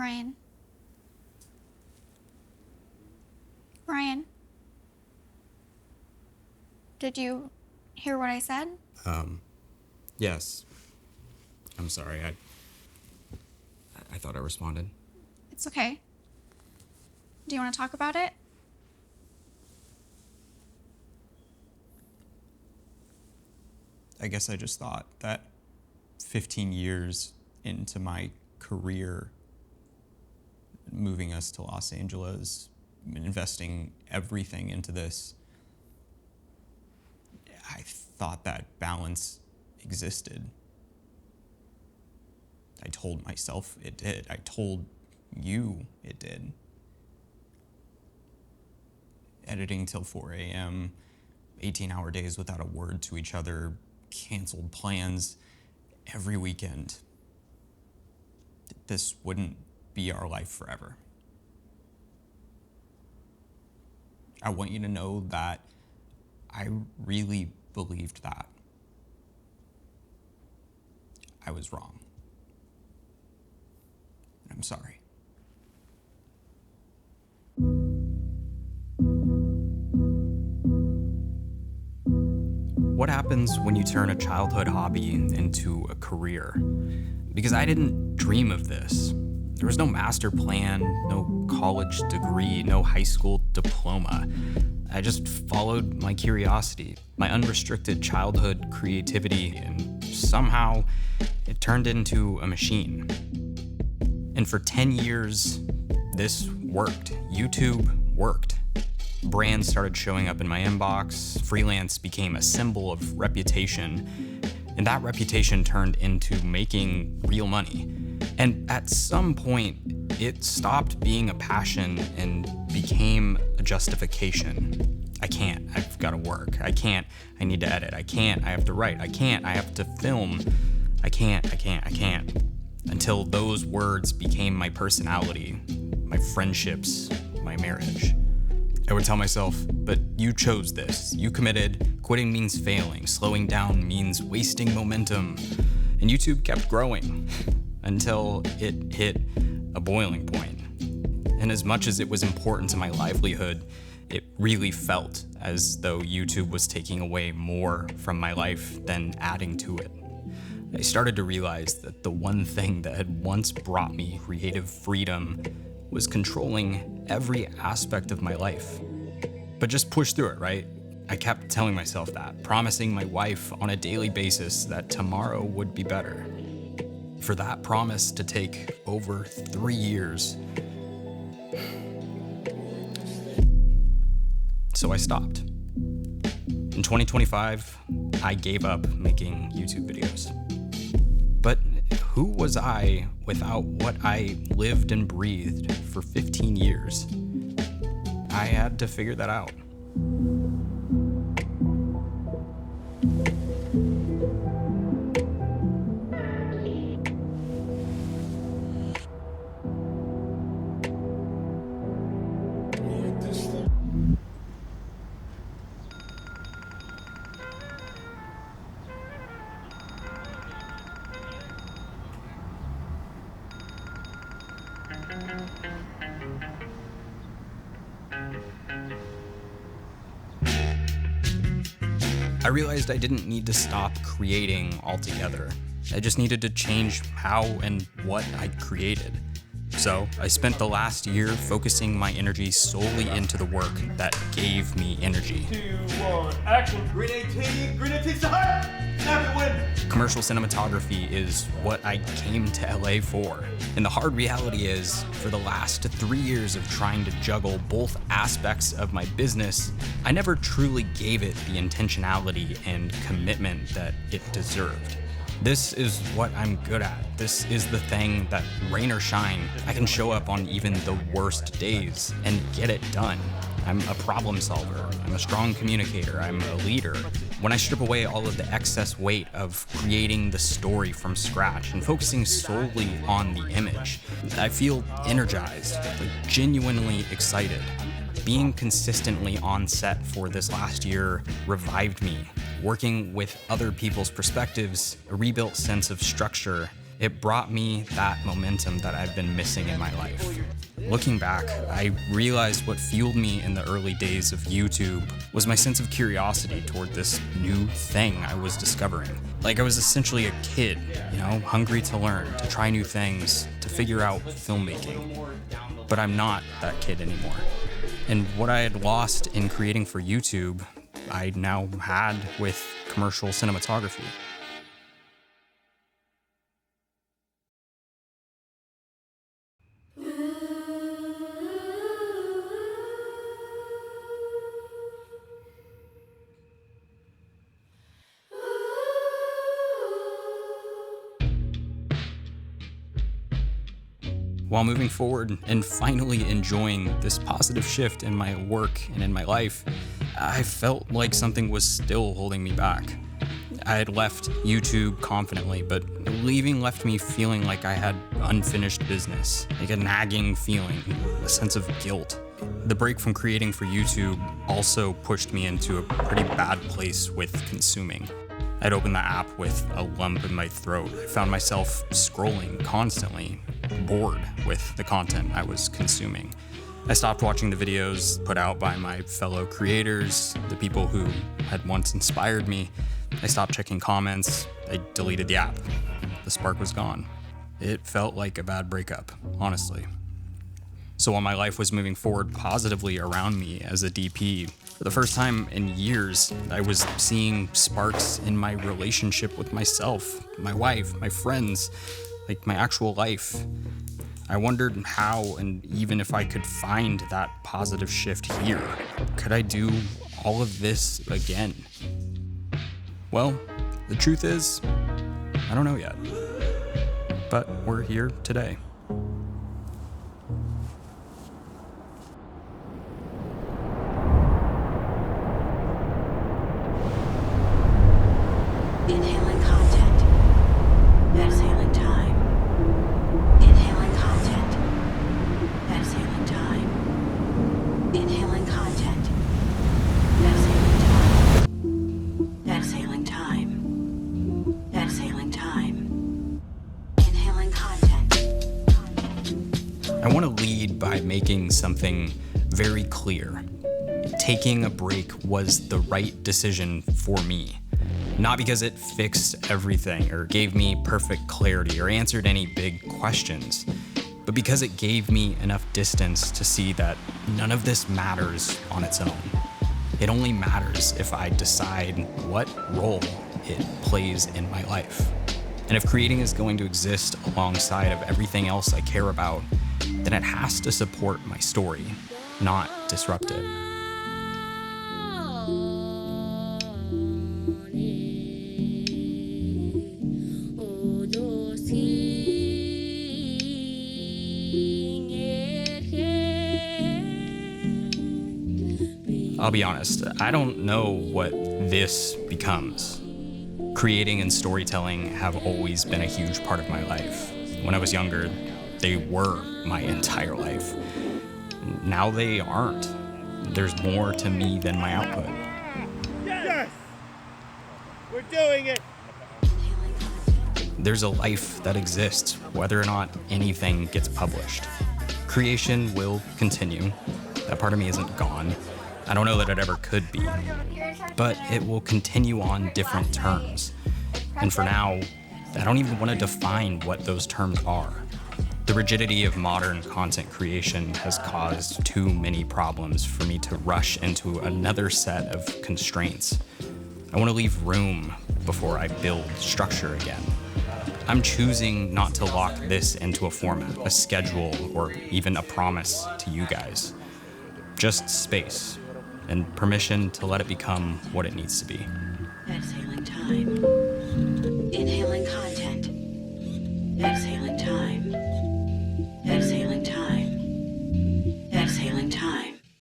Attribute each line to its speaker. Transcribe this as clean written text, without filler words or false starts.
Speaker 1: Brian. Brian. Did you hear what I said?
Speaker 2: Yes. I'm sorry. I thought I responded.
Speaker 1: It's okay. Do you want to talk about it?
Speaker 3: I guess I just thought that 15 years into my career, moving us to Los Angeles, investing everything into this, I thought that balance existed. I told myself it did. I told you it did. Editing till 4 a.m., 18-hour days without a word to each other, canceled plans every weekend. This wouldn't be our life forever. I want you to know that I really believed that. I was wrong. I'm sorry.
Speaker 2: What happens when you turn a childhood hobby into a career? Because I didn't dream of this. There was no master plan, no college degree, no high school diploma. I just followed my curiosity, my unrestricted childhood creativity, and somehow it turned into a machine. And for 10 years, this worked. YouTube worked. Brands started showing up in my inbox. Freelance became a symbol of reputation. And that reputation turned into making real money. And at some point, it stopped being a passion and became a justification. I can't, I've got to work. I can't, I need to edit. I can't, I have to write. I can't, I have to film. I can't. Until those words became my personality, my friendships, my marriage. I would tell myself, but you chose this. You committed. Quitting means failing. Slowing down means wasting momentum. And YouTube kept growing until it hit a boiling point. And as much as it was important to my livelihood, it really felt as though YouTube was taking away more from my life than adding to it. I started to realize that the one thing that had once brought me creative freedom was controlling every aspect of my life. But just push through it, right? I kept telling myself that, promising my wife on a daily basis that tomorrow would be better. For that promise to take over 3 years. So I stopped. In 2025, I gave up making YouTube videos. But who was I without what I lived and breathed for 15 years? I had to figure that out. I realized I didn't need to stop creating altogether. I just needed to change how and what I created. So I spent the last year focusing my energy solely into the work that gave me energy.
Speaker 4: 2, 1, action! Green 18, Sahara! Snap it, win!
Speaker 2: Commercial cinematography is what I came to LA for. And the hard reality is, for the last 3 years of trying to juggle both aspects of my business, I never truly gave it the intentionality and commitment that it deserved. This is what I'm good at. This is the thing that, rain or shine, I can show up on even the worst days and get it done. I'm a problem solver. I'm a strong communicator. I'm a leader. When I strip away all of the excess weight of creating the story from scratch and focusing solely on the image, I feel energized, like genuinely excited. Being consistently on set for this last year revived me. Working with other people's perspectives, a rebuilt sense of structure, It brought me that momentum that I've been missing in my life. Looking back, I realized what fueled me in the early days of YouTube was my sense of curiosity toward this new thing I was discovering. Like I was essentially a kid, hungry to learn, to try new things, to figure out filmmaking. But I'm not that kid anymore. And what I had lost in creating for YouTube, I now had with commercial cinematography. While moving forward and finally enjoying this positive shift in my work and in my life, I felt like something was still holding me back. I had left YouTube confidently, but leaving left me feeling like I had unfinished business, like a nagging feeling, a sense of guilt. The break from creating for YouTube also pushed me into a pretty bad place with consuming. I'd opened the app with a lump in my throat. I found myself scrolling constantly, bored with the content I was consuming. I stopped watching the videos put out by my fellow creators, the people who had once inspired me. I stopped checking comments. I deleted the app. The spark was gone. It felt like a bad breakup, honestly. So while my life was moving forward positively around me as a DP, for the first time in years, I was seeing sparks in my relationship with myself, my wife, my friends, like my actual life. I wondered how and even if I could find that positive shift here. Could I do all of this again? Well, the truth is, I don't know yet. But we're here today.
Speaker 5: Inhaling content. Exhaling time. Inhaling content. Exhaling time. Inhaling content. Exhaling time. Exhaling time. Exhaling time. Inhaling content.
Speaker 2: I want to lead by making something very clear. Taking a break was the right decision for me. Not because it fixed everything or gave me perfect clarity or answered any big questions, but because it gave me enough distance to see that none of this matters on its own. It only matters if I decide what role it plays in my life. And if creating is going to exist alongside of everything else I care about, then it has to support my story, not disrupt it. I'll be honest, I don't know what this becomes. Creating and storytelling have always been a huge part of my life. When I was younger, they were my entire life. Now they aren't. There's more to me than my output.
Speaker 4: Yes! We're doing it!
Speaker 2: There's a life that exists whether or not anything gets published. Creation will continue. That part of me isn't gone. I don't know that it ever could be, but it will continue on different terms. And for now, I don't even want to define what those terms are. The rigidity of modern content creation has caused too many problems for me to rush into another set of constraints. I want to leave room before I build structure again. I'm choosing not to lock this into a format, a schedule, or even a promise to you guys. Just space and permission to let it become what it needs to be.
Speaker 5: Exhaling time.